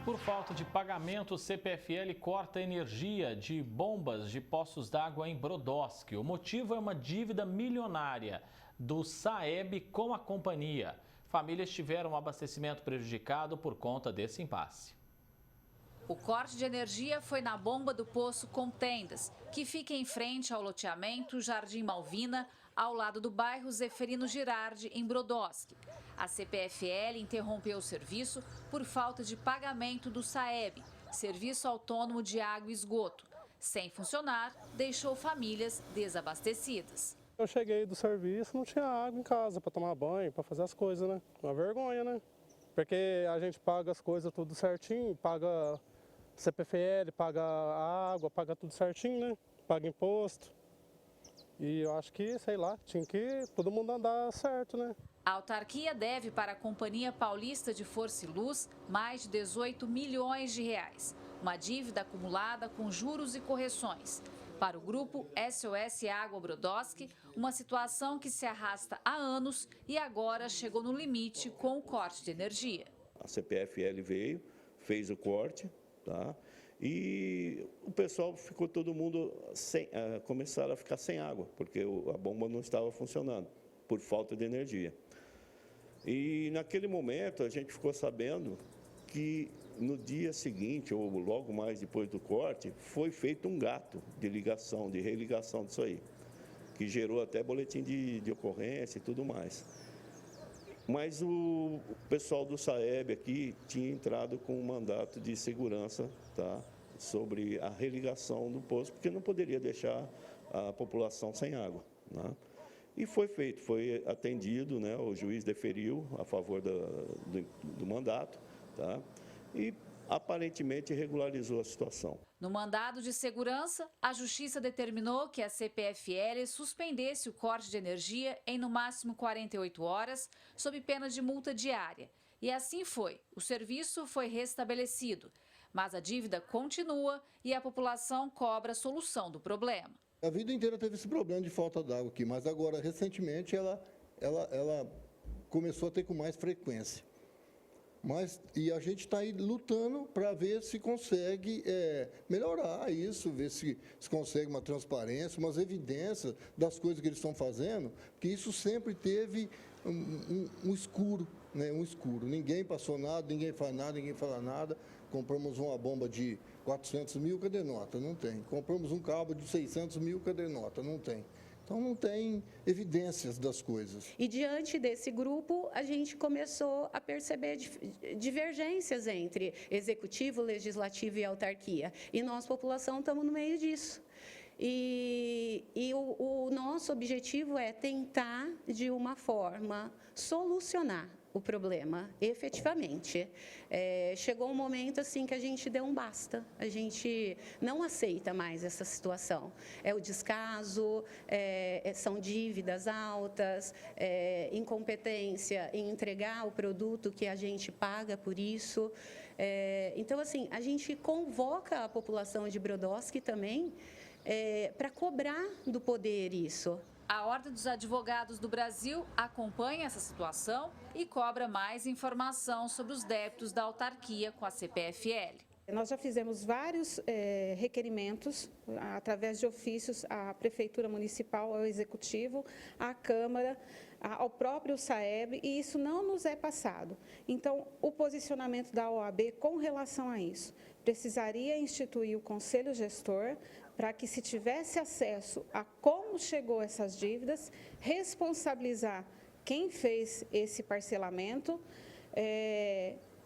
Por falta de pagamento, o CPFL corta energia de bombas de poços d'água em Brodowski. O motivo é uma dívida milionária do SAEB com a companhia. Famílias tiveram um abastecimento prejudicado por conta desse impasse. O corte de energia foi na bomba do poço Contendas, que fica em frente ao loteamento Jardim Malvina, ao lado do bairro Zeferino Girardi, em Brodowski. A CPFL interrompeu o serviço por falta de pagamento do SAEB, Serviço Autônomo de Água e Esgoto. Sem funcionar, deixou famílias desabastecidas. Eu cheguei do serviço, não tinha água em casa para tomar banho, para fazer as coisas, né? Uma vergonha, né? Porque a gente paga as coisas tudo certinho, paga CPFL, paga a água, paga tudo certinho, né? Paga imposto. E eu acho que, sei lá, tinha que todo mundo andar certo, né? A autarquia deve para a Companhia Paulista de Força e Luz mais de 18 milhões de reais. Uma dívida acumulada com juros e correções. Para o grupo SOS Água Brodowski, uma situação que se arrasta há anos e agora chegou no limite com o corte de energia. A CPFL veio, fez o corte, tá? E o pessoal ficou todo mundo começaram a ficar sem água, porque a bomba não estava funcionando, por falta de energia. E naquele momento a gente ficou sabendo que no dia seguinte, ou logo mais depois do corte, foi feito um gato de ligação, de religação disso aí, que gerou até boletim de ocorrência e tudo mais. Mas o pessoal do SAEB aqui tinha entrado com um mandato de segurança, tá, sobre a religação do poço, porque não poderia deixar a população sem água, né? E foi feito, foi atendido, né, o juiz deferiu a favor do mandato, tá, e aparentemente regularizou a situação. No mandado de segurança, a Justiça determinou que a CPFL suspendesse o corte de energia em no máximo 48 horas, sob pena de multa diária. E assim foi, o serviço foi restabelecido, mas a dívida continua e a população cobra a solução do problema. A vida inteira teve esse problema de falta d'água aqui, mas agora, recentemente, ela começou a ter com mais frequência. E a gente está aí lutando para ver se consegue melhorar isso, ver se consegue uma transparência, umas evidências das coisas que eles estão fazendo, porque isso sempre teve um escuro, né? Um escuro. Ninguém passou nada, ninguém faz nada, ninguém fala nada. Compramos uma bomba de 400 mil, cadê nota? Não tem. Compramos um cabo de 600 mil, cadê nota? Não tem. Então, não tem evidências das coisas. E diante desse grupo, a gente começou a perceber divergências entre executivo, legislativo e autarquia. E nós, população, estamos no meio disso. E o nosso objetivo é tentar, de uma forma, solucionar o problema, efetivamente. Chegou um momento assim que a gente deu um basta, a gente não aceita mais essa situação. É o descaso, são dívidas altas, incompetência em entregar o produto que a gente paga por isso. Então, assim, a gente convoca a população de Brodowski também para cobrar do poder isso. A Ordem dos Advogados do Brasil acompanha essa situação e cobra mais informação sobre os débitos da autarquia com a CPFL. Nós já fizemos vários requerimentos, através de ofícios, à Prefeitura Municipal, ao Executivo, à Câmara, ao próprio SAEB, e isso não nos é passado. Então, o posicionamento da OAB com relação a isso, precisaria instituir o Conselho Gestor para que, se tivesse acesso a como chegou essas dívidas, responsabilizar quem fez esse parcelamento,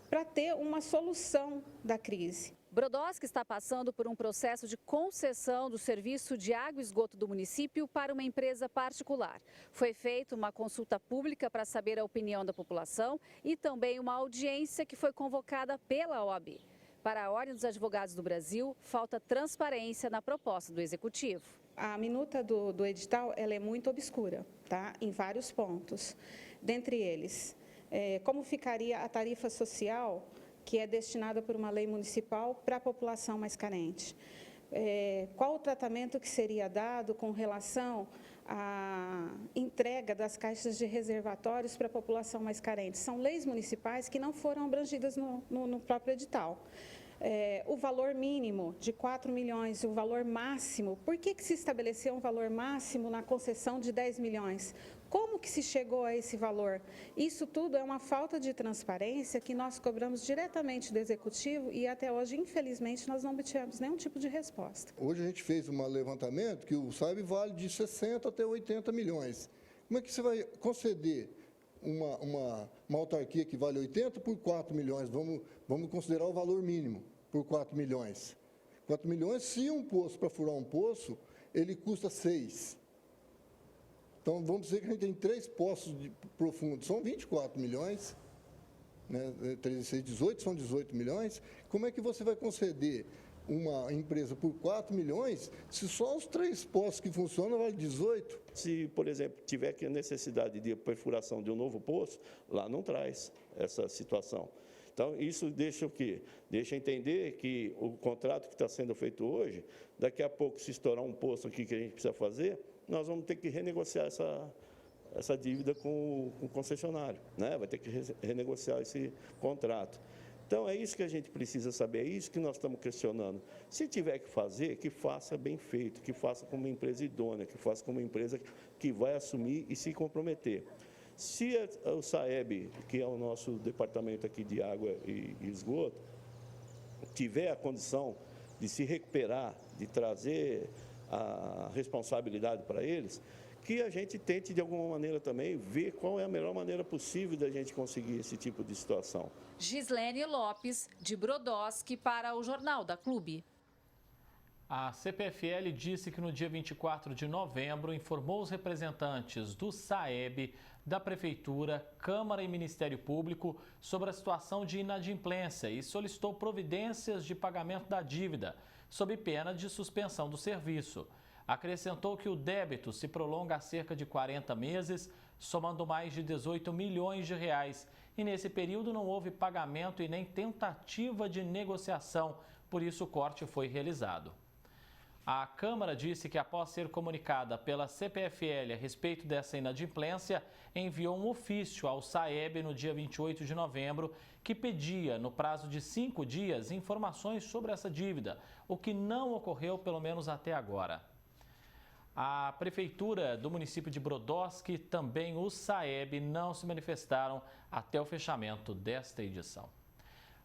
para ter uma solução da crise. Brodowski está passando por um processo de concessão do serviço de água e esgoto do município para uma empresa particular. Foi feita uma consulta pública para saber a opinião da população e também uma audiência que foi convocada pela OAB. Para a Ordem dos Advogados do Brasil, falta transparência na proposta do Executivo. A minuta do edital ela é muito obscura, tá? Em vários pontos. Dentre eles, como ficaria a tarifa social que é destinada por uma lei municipal para a população mais carente. qual o tratamento que seria dado com relação à entrega das caixas de reservatórios para a população mais carente. São leis municipais que não foram abrangidas no próprio edital. O valor mínimo de 4 milhões, o valor máximo, por que se estabeleceu um valor máximo na concessão de 10 milhões? Como que se chegou a esse valor? Isso tudo é uma falta de transparência que nós cobramos diretamente do Executivo e até hoje, infelizmente, nós não obtivemos nenhum tipo de resposta. Hoje a gente fez um levantamento que o SAEB vale de 60 até 80 milhões. Como é que você vai conceder uma autarquia que vale 80 por 4 milhões? Vamos considerar o valor mínimo por 4 milhões. 4 milhões, se um poço, para furar um poço, ele custa 6. Então, vamos dizer que a gente tem 3 poços profundos, são 24 milhões, né? 3 e 6, 18, são 18 milhões. Como é que você vai conceder uma empresa por 4 milhões, se só os 3 poços que funcionam vale 18? Se, por exemplo, tiver que a necessidade de perfuração de um novo poço, lá não traz essa situação. Então, isso deixa o quê? Deixa entender que o contrato que está sendo feito hoje, daqui a pouco, se estourar um poço aqui que a gente precisa fazer, nós vamos ter que renegociar essa dívida com o concessionário, né? Vai ter que renegociar esse contrato. Então, é isso que a gente precisa saber, é isso que nós estamos questionando. Se tiver que fazer, que faça bem feito, que faça como uma empresa idônea, que faça como uma empresa que vai assumir e se comprometer. Se o SAEB, que é o nosso departamento aqui de água e esgoto, tiver a condição de se recuperar, de trazer a responsabilidade para eles, que a gente tente, de alguma maneira, também ver qual é a melhor maneira possível da gente conseguir esse tipo de situação. Gislene Lopes, de Brodowski, para o Jornal da Clube. A CPFL disse que no dia 24 de novembro informou os representantes do SAEB, da Prefeitura, Câmara e Ministério Público sobre a situação de inadimplência e solicitou providências de pagamento da dívida, sob pena de suspensão do serviço. Acrescentou que o débito se prolonga há cerca de 40 meses, somando mais de 18 milhões de reais. E nesse período não houve pagamento e nem tentativa de negociação, por isso o corte foi realizado. A Câmara disse que, após ser comunicada pela CPFL a respeito dessa inadimplência, enviou um ofício ao SAEB no dia 28 de novembro que pedia, no prazo de 5 dias, informações sobre essa dívida, o que não ocorreu, pelo menos até agora. A Prefeitura do município de Brodowski e também o SAEB não se manifestaram até o fechamento desta edição.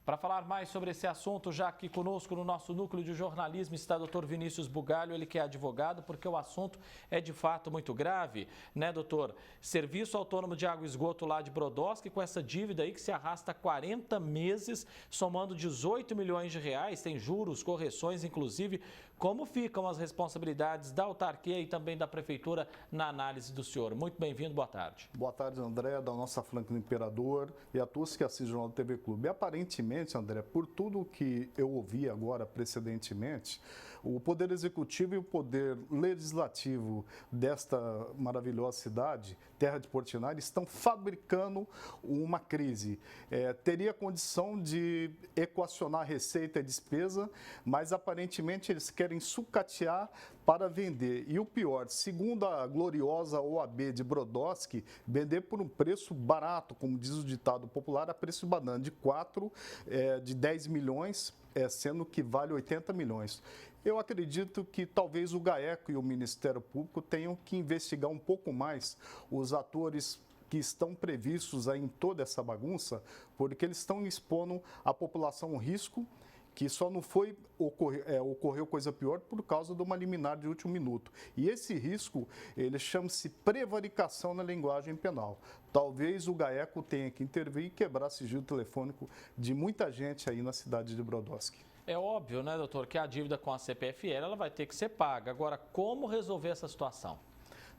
Para falar mais sobre esse assunto, já aqui conosco no nosso núcleo de jornalismo está o Dr. Vinícius Bugalho, ele que é advogado, porque o assunto é de fato muito grave, né, doutor? Serviço Autônomo de Água e Esgoto lá de Brodowski, com essa dívida aí que se arrasta 40 meses, somando 18 milhões de reais, tem juros, correções, inclusive. Como ficam as responsabilidades da autarquia e também da Prefeitura na análise do senhor? Muito bem-vindo, boa tarde. Boa tarde, André, da nossa Franklin Imperador e a todos que assistem o Jornal do TV Clube. E, aparentemente, André, por tudo que eu ouvi agora precedentemente, o Poder Executivo e o Poder Legislativo desta maravilhosa cidade, terra de Portinari, estão fabricando uma crise. Teria condição de equacionar a receita e despesa, mas aparentemente eles querem sucatear para vender. E o pior, segundo a gloriosa OAB de Brodowski, vender por um preço barato, como diz o ditado popular, a preço de banana, de 10 milhões, sendo que vale 80 milhões. Eu acredito que talvez o GAECO e o Ministério Público tenham que investigar um pouco mais os atores que estão previstos aí em toda essa bagunça, porque eles estão expondo a população a um risco que só não ocorreu coisa pior por causa de uma liminar de último minuto. E esse risco, ele chama-se prevaricação na linguagem penal. Talvez o GAECO tenha que intervir e quebrar sigilo telefônico de muita gente aí na cidade de Brodowski. É óbvio, né, doutor, que a dívida com a CPFL ela vai ter que ser paga. Agora, como resolver essa situação?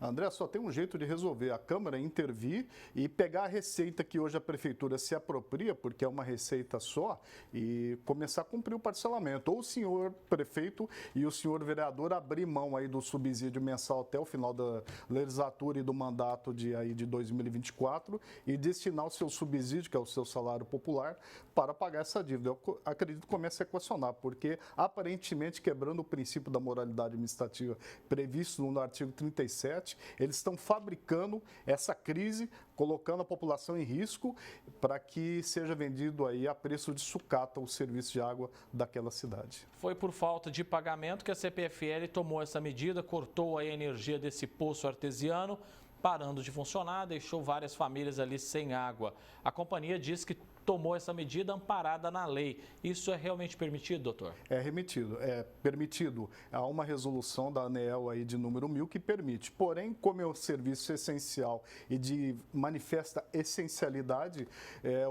André, só tem um jeito de resolver, a Câmara intervir e pegar a receita que hoje a Prefeitura se apropria, porque é uma receita só, e começar a cumprir o parcelamento. Ou o senhor prefeito e o senhor vereador abrir mão aí do subsídio mensal até o final da legislatura e do mandato de 2024 e destinar o seu subsídio, que é o seu salário popular, para pagar essa dívida. Eu acredito que comece a equacionar, porque aparentemente quebrando o princípio da moralidade administrativa previsto no artigo 37, eles estão fabricando essa crise, colocando a população em risco para que seja vendido aí a preço de sucata o serviço de água daquela cidade. Foi por falta de pagamento que a CPFL tomou essa medida, cortou a energia desse poço artesiano, parando de funcionar, deixou várias famílias ali sem água. A companhia diz que tomou essa medida amparada na lei. Isso é realmente permitido, doutor? É permitido. Há uma resolução da ANEEL aí de número 1000 que permite. Porém, como é um serviço essencial e de manifesta essencialidade,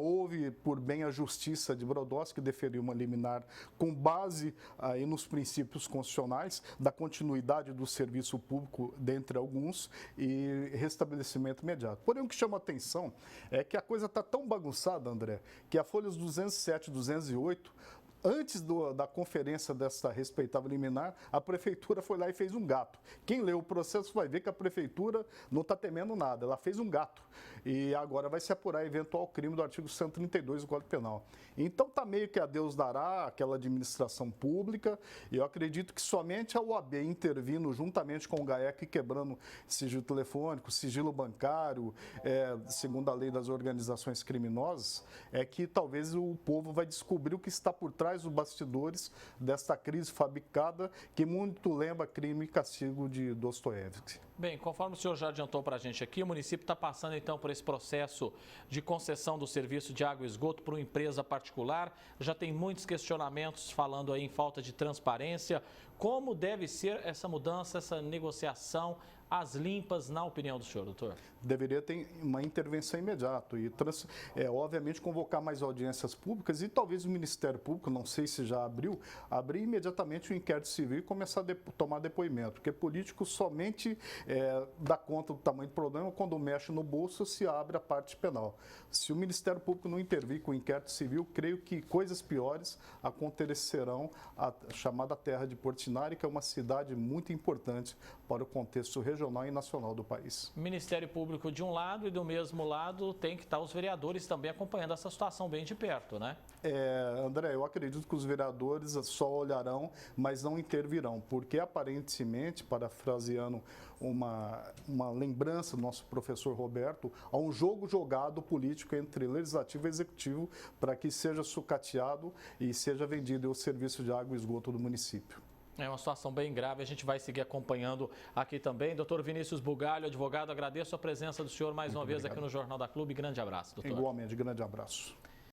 houve por bem a Justiça de Brodowski que deferiu uma liminar com base aí nos princípios constitucionais da continuidade do serviço público, dentre alguns, e restabelecimento imediato. Porém, o que chama atenção é que a coisa está tão bagunçada, André, que a folhas 207 e 208, antes da conferência dessa respeitável liminar, a Prefeitura foi lá e fez um gato. Quem leu o processo vai ver que a Prefeitura não está temendo nada, ela fez um gato. E agora vai se apurar eventual crime do artigo 132 do Código Penal. Então está meio que a Deus dará aquela administração pública, e eu acredito que somente a UAB intervindo juntamente com o GAEC, quebrando sigilo telefônico, sigilo bancário, segundo a lei das organizações criminosas, é que talvez o povo vai descobrir o que está por trás dos bastidores desta crise fabricada que muito lembra Crime e Castigo de Dostoiévski. Bem, conforme o senhor já adiantou para a gente aqui, o município está passando então por esse processo de concessão do serviço de água e esgoto para uma empresa particular. Já tem muitos questionamentos falando aí em falta de transparência. Como deve ser essa mudança, essa negociação às limpas, na opinião do senhor, doutor? Deveria ter uma intervenção imediata e, obviamente, convocar mais audiências públicas e talvez o Ministério Público, não sei se já abrir imediatamente o inquérito civil e começar a tomar depoimento, porque político somente dá conta do tamanho do problema quando mexe no bolso, se abre a parte penal. Se o Ministério Público não intervir com o inquérito civil, creio que coisas piores acontecerão a chamada terra de Portinari, que é uma cidade muito importante para o contexto regional e nacional do país. Ministério Público de um lado e do mesmo lado tem que estar os vereadores também acompanhando essa situação bem de perto, né? André, eu acredito que os vereadores só olharão, mas não intervirão, porque aparentemente, parafraseando uma lembrança do nosso professor Roberto, há um jogo jogado político entre legislativo e executivo para que seja sucateado e seja vendido o serviço de água e esgoto do município. É uma situação bem grave, a gente vai seguir acompanhando aqui também. Doutor Vinícius Bugalho, advogado, agradeço a presença do senhor mais uma vez aqui no Jornal da Clube. Grande abraço, doutor. Igualmente, grande abraço.